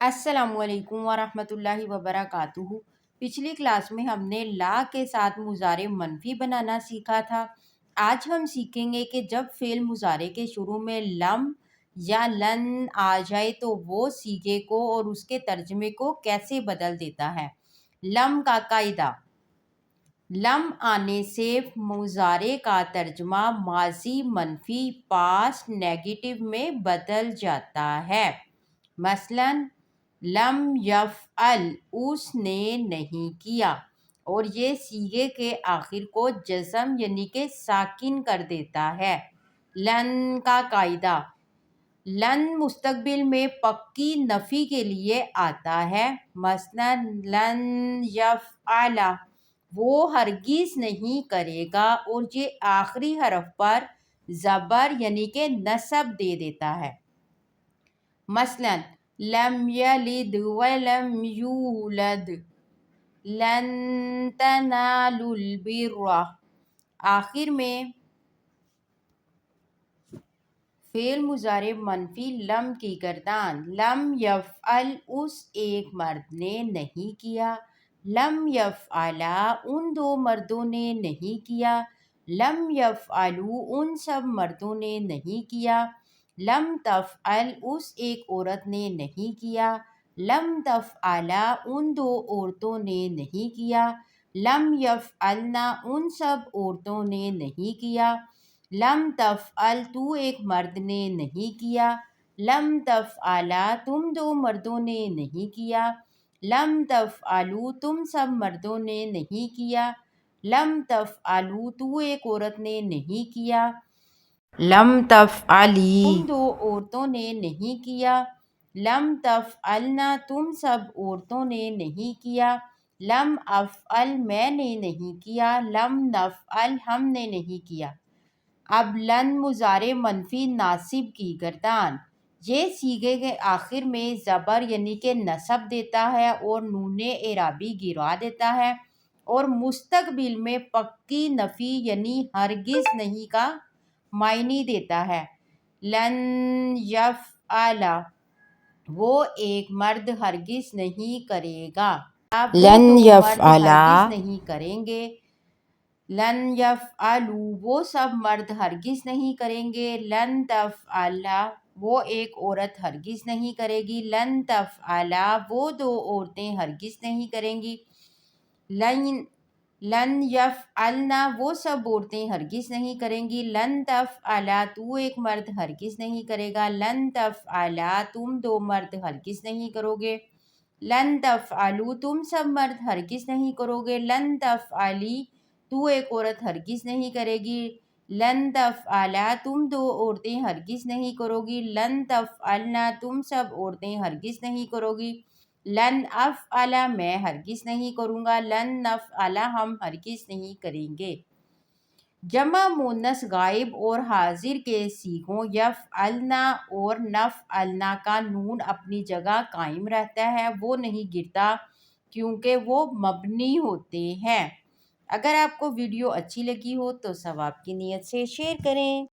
السلام علیکم ورحمۃ اللہ وبرکاتہ۔ پچھلی کلاس میں ہم نے لا کے ساتھ مضارع منفی بنانا سیکھا تھا۔ آج ہم سیکھیں گے کہ جب فعل مضارع کے شروع میں لم یا لن آ جائے تو وہ صیغے کو اور اس کے ترجمے کو کیسے بدل دیتا ہے۔ لم کا قاعدہ: لم آنے سے مضارع کا ترجمہ ماضی منفی پاسٹ نیگیٹو میں بدل جاتا ہے۔ مثلاً لم یفعل، اس نے نہیں کیا، اور یہ صیغے کے آخر کو جزم یعنی کہ ساکن کر دیتا ہے۔ لن کا قاعدہ: لن مستقبل میں پکی نفی کے لیے آتا ہے۔ مثلاً لن یفعل، وہ ہرگز نہیں کرے گا، اور یہ آخری حرف پر زبر یعنی کہ نصب دے دیتا ہے۔ مثلاً لم یلد ولم یولد، لن تنالوا البر۔ آخر میں فعل مضارع منفی لم کی گردان: لم یفعل، اس ایک مرد نے نہیں کیا۔ لم یفعلا، ان دو مردوں نے نہیں کیا۔ لم یفعلوا، ان سب مردوں نے نہیں کیا۔ لم تفعل، اس ایک عورت نے نہیں کیا۔ لم تفعلا، ان دو عورتوں نے نہیں کیا۔ لم یفعلنا، ان سب عورتوں نے نہیں کیا۔ لم تفعل، تو ایک مرد نے نہیں کیا۔ لم تفعلا، تم دو مردوں نے نہیں کیا۔ لم تفعلوا، تم سب مردوں نے نہیں کیا۔ لم تفعلوا، تو ایک عورت نے نہیں کیا۔ لم تفعلی، تم دو عورتوں نے نہیں کیا۔ لم تفعلنا، تم سب عورتوں نے نہیں کیا۔ لم افعل، میں نے نہیں کیا۔ لم نفعل، ہم نے نہیں کیا۔ اب لن مضارع منفی ناصب کی گردان: یہ صیغے کے آخر میں زبر یعنی کہ نصب دیتا ہے اور نون اعرابی گرا دیتا ہے، اور مستقبل میں پکی نفی یعنی ہرگز نہیں کا معنی دیتا ہے۔ لن یفعل، وہ ایک مرد ہرگز نہیں کرے گا۔ لن یفعل، ہرگز نہیں کریں گے۔ لن یفعلوا، وہ سب مرد ہرگز نہیں کریں گے۔ لن تفعل، وہ ایک عورت ہرگز نہیں کرے گی۔ لن تفعلا، وہ دو عورتیں ہرگز نہیں کریں گی۔ لن یفعلنا، وہ سب عورتیں ہرگز نہیں کریں گی۔ لن تفعلا، تو ایک مرد ہرگز نہیں کرے گا۔ لن تفعلا، تم دو مرد ہرگز نہیں کرو گے۔ لن تفعلوا، تم سب مرد ہرگز نہیں کرو گے۔ لن تفعلی، تو ایک عورت ہرگز نہیں کرے گی۔ لن تفعلا، تم دو عورتیں ہرگز نہیں کرو گی۔ لن تفعلنا، تم سب عورتیں ہرگز نہیں کرو گی۔ لن افعل، میں ہرگز نہیں کروں گا۔ لن نفعل، ہم ہرگز نہیں کریں گے۔ جمع مؤنث غائب اور حاضر کے صیغوں یفعلنا اور نفعلنا کا نون اپنی جگہ قائم رہتا ہے، وہ نہیں گرتا کیونکہ وہ مبنی ہوتے ہیں۔ اگر آپ کو ویڈیو اچھی لگی ہو تو ثواب کی نیت سے شیئر کریں۔